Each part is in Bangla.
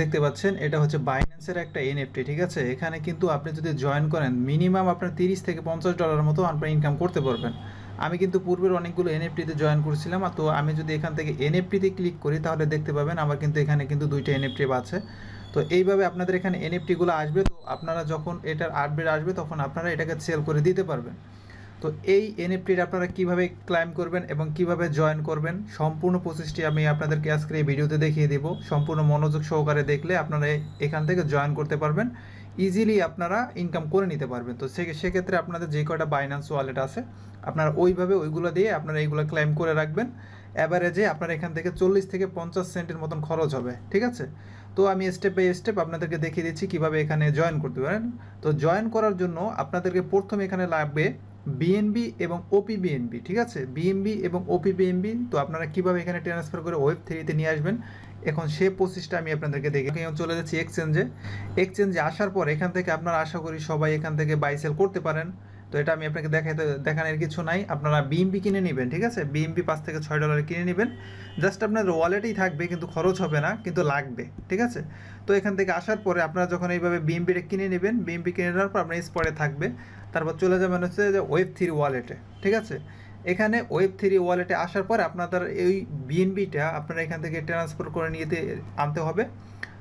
দেখতে পাচ্ছেন এটা হচ্ছে বাইন্যান্সের একটা এনএফটি, ঠিক আছে। এখানে কিন্তু আপনি যদি জয়েন করেন মিনিমাম আপনার $30 থেকে $50 মতো আপনার ইনকাম করতে পারবেন। আমি কিন্তু পূর্বের অনেকগুলো এনএফটিতে জয়েন করেছিলাম, তো আমি যদি এখান থেকে এনএফটিতে ক্লিক করি তাহলে দেখতে পাবেন আমার কিন্তু এখানে কিন্তু 2টা এনএফটি আছে। তো এইভাবে আপনাদের এখানে এনএফটিগুলো আসবে, তো আপনারা যখন এটার আপডেট আসবে তখন আপনারা এটাকে সেল করে দিতে পারবেন। তো এই এনএফটির আপনারা কিভাবে ক্লাইম করবেন এবং কিভাবে জয়েন করবেন সম্পূর্ণ প্রসেসটি আমি আপনাদেরকে আজকের এই ভিডিওতে দেখিয়ে দেব। সম্পূর্ণ মনোযোগ সহকারে দেখলে আপনারা এখান থেকে জয়েন করতে পারবেন, ইজিলি আপনারা ইনকাম করে নিতে পারবেন। তো সেক্ষেত্রে আপনাদের যে কয়টা বাইন্যান্স ওয়ালেট আছে আপনারা ওইভাবে ওইগুলো দিয়ে আপনারা এইগুলো ক্লাইম করে রাখবেন। অ্যাভারেজে আপনার এখান থেকে 40 থেকে 50 সেন্টের মতন খরচ হবে, ঠিক আছে। তো আমি স্টেপ বাই স্টেপ আপনাদেরকে দেখিয়ে দিচ্ছি কীভাবে এখানে জয়েন করতে পারেন। তো জয়েন করার জন্য আপনাদেরকে প্রথমে এখানে লাগবে বিএনবি এবং ওপি বিএনবি, ঠিক আছে। বিএনবি এবং ওপি বিএনবি তো আপনারা কীভাবে এখানে ট্রান্সফার করে ওয়েব3-তে নিয়ে আসবেন এখন সে প্রসেসটা আমি আপনাদেরকে দেখে চলে যাচ্ছি এক্সচেঞ্জে আসার পর এখান থেকে আপনারা আশা করি সবাই এখান থেকে বাই সেল করতে পারেন। তো এটা আমি আপনাকে দেখানোর কিছু নাই, আপনারা বিএমবি কিনে নেবেন, ঠিক আছে। বিএমবি $5 থেকে $6 কিনে নেবেন, জাস্ট আপনার ওয়ালেটেই থাকবে, কিন্তু খরচ হবে না, কিন্তু লাগবে, ঠিক আছে। তো এখান থেকে আসার পরে আপনারা যখন এইভাবে বিএমবিটা কিনে নেবেন, বিএমবি কিনে নেওয়ার পর আপনার স্পটে থাকবে, তারপর চলে যাবেন হচ্ছে যে ওয়েব3 ওয়ালেটে, ঠিক আছে। এখানে ওয়েব3 ওয়ালেটে আসার পর আপনাদের এই বিএনবিটা আপনারা এখান থেকে ট্রান্সফার করে নিয়ে আনতে হবে।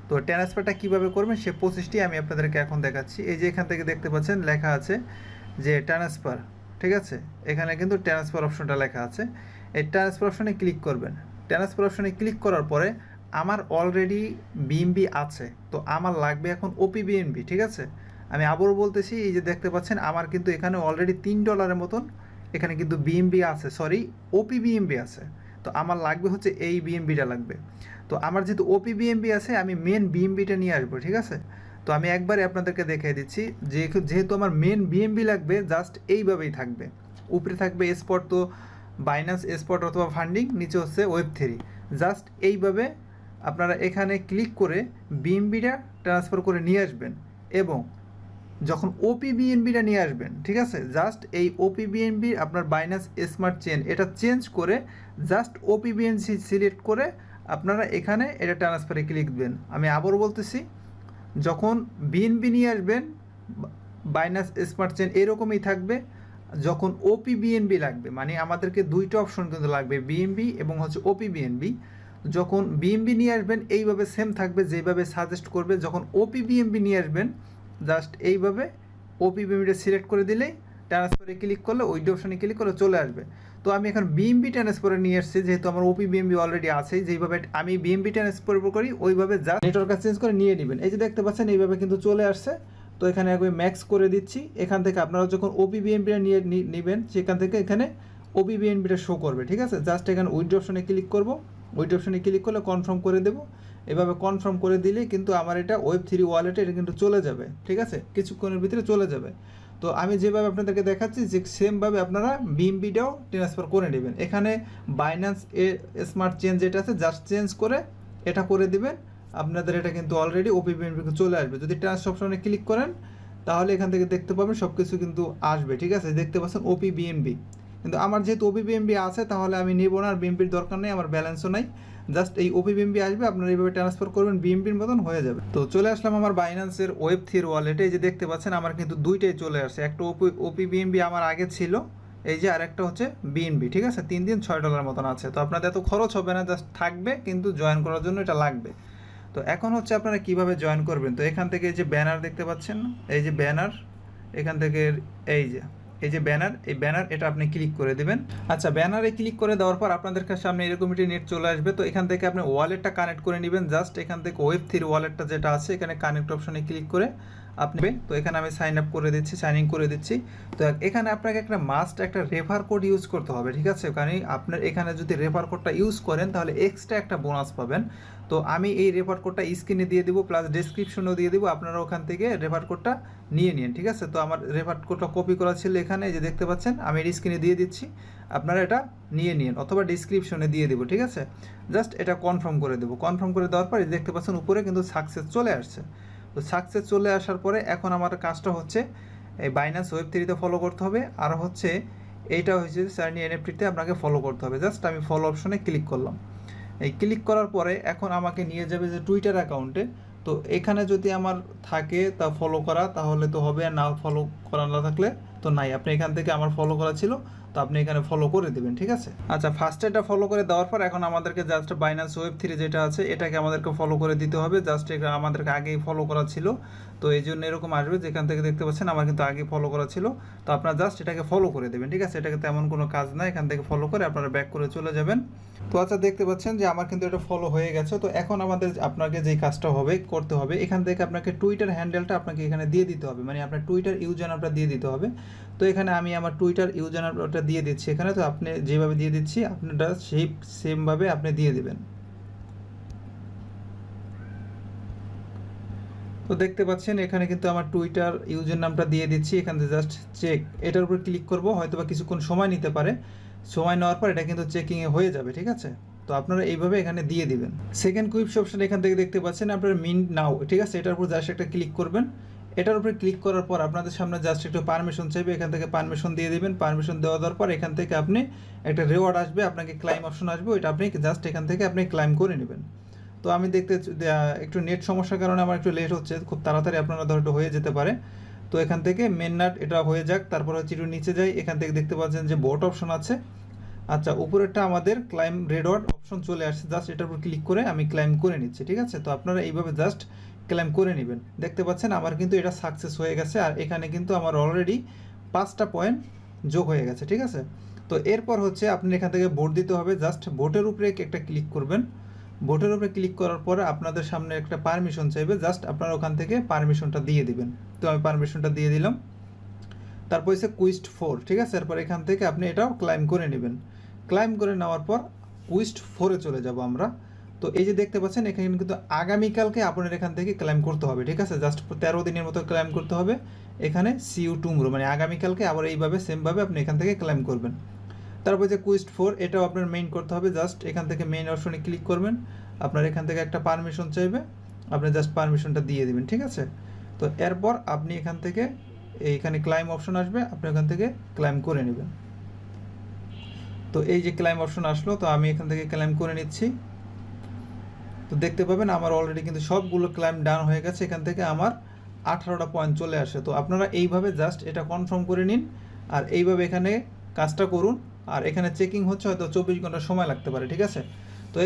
তো ট্রান্সফারটা কীভাবে করবেন সে প্রসেসটি আমি আপনাদেরকে এখন দেখাচ্ছি। এই যে এখান থেকে দেখতে পাচ্ছেন লেখা আছে যে ট্রান্সফার, ঠিক আছে। এখানে কিন্তু ট্রান্সফার অপশনটা লেখা আছে, এই ট্রান্সফার অপশনে ক্লিক করবেন। ট্রান্সফার অপশনে ক্লিক করার পরে আমার অলরেডি বিএনবি আছে, তো আমার লাগবে এখন ওপি বিএনবি, ঠিক আছে। আমি আবারও বলতেছি, এই যে দেখতে পাচ্ছেন আমার কিন্তু এখানে অলরেডি $3 মতন এখানে কিন্তু বিএনবি আছে, সরি ওপি বিএনবি আছে। তো আমার লাগবে হচ্ছে এই বিএনবিটা লাগবে। তো আমার যেহেতু ওপি বিএনবি আছে আমি মেন বিএনবিটা নিয়ে আসবো, ঠিক আছে। তো আমি একবারে আপনাদেরকে দেখিয়ে দিচ্ছি, যেহেতু আমার মেন বিএনবি লাগবে, জাস্ট এইভাবেই থাকবে। উপরে থাকবে স্পট, তো বাইন্যান্স স্পট অথবা ফান্ডিং, নিচে হচ্ছে ওয়েব3। জাস্ট এইভাবে আপনারা এখানে ক্লিক করে বিএনবিটা ট্রান্সফার করে নিয়ে আসবেন এবং যখন ওপি বিএনবিটা নিয়ে আসবেন, ঠিক আছে, জাস্ট এই ওপি বিএনবি আপনার বাইন্যান্স স্মার্ট চেন এটা চেঞ্জ করে জাস্ট ওপি বিএনসি সিলেক্ট করে আপনারা এখানে এটা ট্রান্সফারে ক্লিক দেবেন। আমি আবারও বলতেছি, যখন বিএনবি নিয়ে আসবেন বাইন্যান্স স্মার্ট চেন এরকমই থাকবে। যখন ওপি বিএনবি লাগবে, মানে আমাদেরকে 2টা অপশন কিন্তু লাগবে, বিএনবি এবং হচ্ছে ওপি বিএনবি। যখন বিএনবি নিয়ে আসবেন এইভাবে সেম থাকবে যেভাবে সাজেস্ট করবে। যখন ওপি বিএনবি নিয়ে আসবেন জাস্ট এইভাবে ওপি বিএমবিটা সিলেক্ট করে দিলেই ট্রান্সফারে ক্লিক করলে ওইটা অপশানে ক্লিক করলে চলে আসবে। তো আমি এখন বিএমবি ট্রান্সফারে নিয়ে এসেছি, যেহেতু আমার ওপি বিএমবি অলরেডি আছে, যেইভাবে আমি বিএমবি ট্রান্সফার করি ওইভাবে জাস্ট নেটওয়ার্ক চেঞ্জ করে নিয়ে নেবেন। এই যে দেখতে পাচ্ছেন এইভাবে কিন্তু চলে আসছে। তো এখানে একবার ম্যাক্স করে দিচ্ছি। এখান থেকে আপনারা যখন ওপি বিএমবিটা নিয়ে নেবেন সেখান থেকে এখানে ওপি বিএমবিটা শো করবে, ঠিক আছে। জাস্ট এখানে উইথড্র অপশনে ক্লিক করব, উইথড্র অপশনে ক্লিক করলে কনফার্ম করে দেবো। এভাবে কনফার্ম করে দিলেই কিন্তু আমার এটা ওয়েব3 ওয়ালেটে এটা কিন্তু চলে যাবে, ঠিক আছে, কিছুক্ষণের ভিতরে চলে যাবে। তো আমি যেভাবে আপনাদেরকে দেখাচ্ছি যে সেমভাবে আপনারা বিএমবিটাও ট্রান্সফার করে নেবেন। এখানে বাইন্যান্স স্মার্ট চেন যেটা আছে জাস্ট চেঞ্জ করে এটা করে দিবেন, আপনাদের এটা কিন্তু অলরেডি ওপি বিএনবি চলে আসবে। যদি ট্রান্সফার অপশনে ক্লিক করেন তাহলে এখান থেকে দেখতে পাবেন সব কিছু কিন্তু আসবে, ঠিক আছে। দেখতে পাচ্ছেন ওপি বিএনবি, কিন্তু আমার যেহেতু ওপি বিএনবি আছে তাহলে আমি নেব না, আর বিএনবির দরকার নেই, আমার ব্যালেন্সও নাই। জাস্ট এই ওপি বিএমবি আসবে, আপনারা এইভাবে ট্রান্সফার করবেন, বিএমবির মতন হয়ে যাবে। তো চলে আসলাম আমার বাইন্যান্সের ওয়েব3 ওয়ালেটে। এই যে দেখতে পাচ্ছেন আমার কিন্তু 2টাই চলে আসছে, একটা ওপি বিএমবি আমার আগে ছিল, এই যে আরেকটা হচ্ছে বিএনবি, ঠিক আছে। 3 দিন $6 মতন আছে। তো আপনাদের এত খরচ হবে না, জাস্ট থাকবে, কিন্তু জয়েন করার জন্য এটা লাগবে। তো এখন হচ্ছে আপনারা কিভাবে জয়েন করবেন। তো এখান থেকে এই যে ব্যানার দেখতে পাচ্ছেন, এই যে ব্যানার, এখান থেকে এই যে ব্যানার, এই ব্যানার এটা আপনি ক্লিক করে দেবেন। আচ্ছা, ব্যানারে ক্লিক করে দেওয়ার পর আপনাদের সামনে এরকম একটি নেট চলে আসবে। তো এখান থেকে আপনি ওয়ালেটটা কানেক্ট করে নেবেন। জাস্ট এখান থেকে ওয়েব3 ওয়ালেটটা যেটা আছে এখানে কানেক্ট অপশনে ক্লিক করে আপনি, তো এখানে আমি সাইন আপ করে দিচ্ছি, সাইন ইন করে দিচ্ছি। তো এখানে আপনাকে একটা রেফার কোড ইউজ করতে হবে, ঠিক আছে। কারণ আপনার এখানে যদি রেফার কোডটা ইউজ করেন তাহলে এক্সট্রা একটা বোনাস পাবেন। তো আমি এই রেফার কোডটা স্ক্রিনে দিয়ে দেবো, প্লাস ডেসক্রিপশনেও দিয়ে দেবো, আপনারা ওখান থেকে রেফার কোডটা নিয়ে নিন, ঠিক আছে। তো আমার রেফার কোডটা কপি করা ছিল এখানে, যে দেখতে পাচ্ছেন আমি স্ক্রিনে দিয়ে দিচ্ছি, আপনারা এটা নিয়ে নিন অথবা ডিসক্রিপশনে দিয়ে দেবো, ঠিক আছে। জাস্ট এটা কনফার্ম করে দেবো। কনফার্ম করে দেওয়ার পর দেখতে পাচ্ছেন উপরে কিন্তু সাকসেস চলে আসছে। তো সাকসেস চলে আসার পরে এখন আমার কাজটা হচ্ছে এই বাইন্যান্স ওয়েব3তে ফলো করতে হবে, আর হচ্ছে এইটা হচ্ছে সার্নি এনএফটিতে আপনাকে ফলো করতে হবে। জাস্ট আমি ফলো অপশনে ক্লিক করলাম। এই ক্লিক করার পরে এখন আমাকে নিয়ে যাবে যে টুইটার অ্যাকাউন্টে। তো এখানে যদি আমার থাকে তা ফলো করা তাহলে তো হবে, আর না ফলো করা না থাকলে তো নাই। আপনি এখান থেকে আমার ফলো করা ছিল, তো আপনি এখানে ফলো করে দেবেন, ঠিক আছে? আচ্ছা, ফার্স্টে এটা ফলো করে দেওয়ার পর এখন আমাদেরকে জাস্ট বাইন্যান্স ওয়েব3 যেটা আছে এটাকে আমাদেরকে ফলো করে দিতে হবে। জাস্ট এটা আমাদেরকে আগেই ফলো করা ছিল, তো এই জন্য এরকম আসবে। যেখান থেকে দেখতে পাচ্ছেন আমার কিন্তু আগে ফলো করা ছিল, তো আপনারা জাস্ট এটাকে ফলো করে দেবেন, ঠিক আছে? এটাকে তেমন কোনো কাজ না, এখান থেকে ফলো করে আপনারা ব্যাক করে চলে যাবেন। তো আচ্ছা, দেখতে পাচ্ছেন যে আমার কিন্তু এটা ফলো হয়ে গেছে। তো এখন আমাদের আপনাকে যেই কাজটা হবে করতে হবে, এখান থেকে আপনাকে টুইটার হ্যান্ডেলটা আপনাকে এখানে দিয়ে দিতে হবে, মানে আপনার টুইটার ইউজার নামটা দিয়ে দিতে হবে। তো এখানে আমি আমার টুইটার ইউজার নামটা দিয়ে দিচ্ছি এখানে। তো আপনি যেভাবে দিয়ে দিচ্ছি আপনারা সেই সেমভাবে আপনি দিয়ে দেবেন। তো দেখতে পাচ্ছেন এখানে কিন্তু আমার টুইটার ইউজার নামটা দিয়ে দিচ্ছি। এখান থেকে জাস্ট চেক, এটার উপর ক্লিক করব, হয়তো বা কিছুক্ষণ সময় নিতে পারে। সময় নেওয়ার পর এটা কিন্তু চেকিংয়ে হয়ে যাবে, ঠিক আছে? তো আপনারা এইভাবে এখানে দিয়ে দিবেন। সেকেন্ড কুইপস অপশন এখান থেকে দেখতে পাচ্ছেন আপনার মিন্ট নাও, ঠিক আছে? এটার উপর জাস্ট একটা ক্লিক করবেন। এটার উপরে ক্লিক করার পর আপনাদের সামনে জাস্ট একটু পারমিশন চাইবে, এখান থেকে পারমিশন দিয়ে দিবেন। পারমিশন দেওয়ার পর এখান থেকে আপনি একটা রেওয়ার্ড আসবে, আপনাকে ক্লাইম অপশন আসবে, ওইটা আপনি জাস্ট এখান থেকে আপনি ক্লাইম করে নেবেন। তো আমি দেখতে একটু নেট সমস্যার কারণে আমার একটু লেট হচ্ছে, খুব তাড়াতাড়ি আপনারা ধরো হয়ে যেতে পারে। তো এখান থেকে মেন নাট এটা হয়ে যাক, তারপর হচ্ছে একটু নিচে যাই, এখান থেকে দেখতে পাচ্ছেন যে বোট অপশন আছে। আচ্ছা, উপরেরটা আমাদের ক্লাইম রেওয়ার্ড অপশন চলে আসছে, জাস্ট এটার উপর ক্লিক করে আমি ক্লাইম করে নিচ্ছি, ঠিক আছে? তো আপনারা এইভাবে জাস্ট ক্লাইম করে নেবেন। দেখতে পাচ্ছেন আমার কিন্তু এটা সাকসেস হয়ে গেছে, আর এখানে কিন্তু আমার অলরেডি 5টা পয়েন্ট যোগ হয়ে গেছে, ঠিক আছে? তো এরপর হচ্ছে আপনি এখান থেকে ভোট দিতে হবে। জাস্ট ভোটের উপরে একটা ক্লিক করবেন। ভোটের উপরে ক্লিক করার পরে আপনাদের সামনে একটা পারমিশন চাইবে, জাস্ট আপনারা ওখান থেকে পারমিশনটা দিয়ে দিবেন। তো আমি পারমিশনটা দিয়ে দিলাম। তারপর হচ্ছে কুইস্ট 4, ঠিক আছে? এরপর এখান থেকে আপনি এটাও ক্লাইম করে নেবেন। ক্লাইম করে নেওয়ার পর কুইস্ট 4-এ চলে যাব আমরা। তো এই যে দেখতে পাচ্ছেন এখানে কিন্তু আগামীকালকে আপনার এখান থেকে ক্লাইম করতে হবে, ঠিক আছে? জাস্ট 13 দিনের মতো ক্লাইম করতে হবে। এখানে সিইউ টুমরো মানে আগামীকালকে আবার এইভাবে সেমভাবে আপনি এখান থেকে ক্লাইম করবেন। তারপর যে কুইস্ট 4 এটাও আপনার মেইন করতে হবে। জাস্ট এখান থেকে মেইন অপশনে ক্লিক করবেন। আপনার এখান থেকে একটা পারমিশন চাইবে, আপনি জাস্ট পারমিশনটা দিয়ে দিবেন, ঠিক আছে? তো এরপর আপনি এখান থেকে এইখানে ক্লাইম অপশন আসবে, আপনি এখান থেকে ক্লাইম করে নেবেন। তো এই যে ক্লাইম অপশন আসলো, তো আমি এখান থেকে ক্লাইম করে নিচ্ছি। তো দেখতে পাবেন আমার অলরেডি কিন্তু সবগুলো ক্লাইম ডান হয়ে গেছে। এখান থেকে আমার 18টা পয়েন্ট চলে আসে। তো আপনারা এইভাবে জাস্ট এটা কনফার্ম করে নিন, আর এইভাবে এখানে কাজটা করুন। আর এখানে চেকিং হচ্ছে, হয়তো 24 ঘন্টা সময় লাগতে পারে, ঠিক আছে?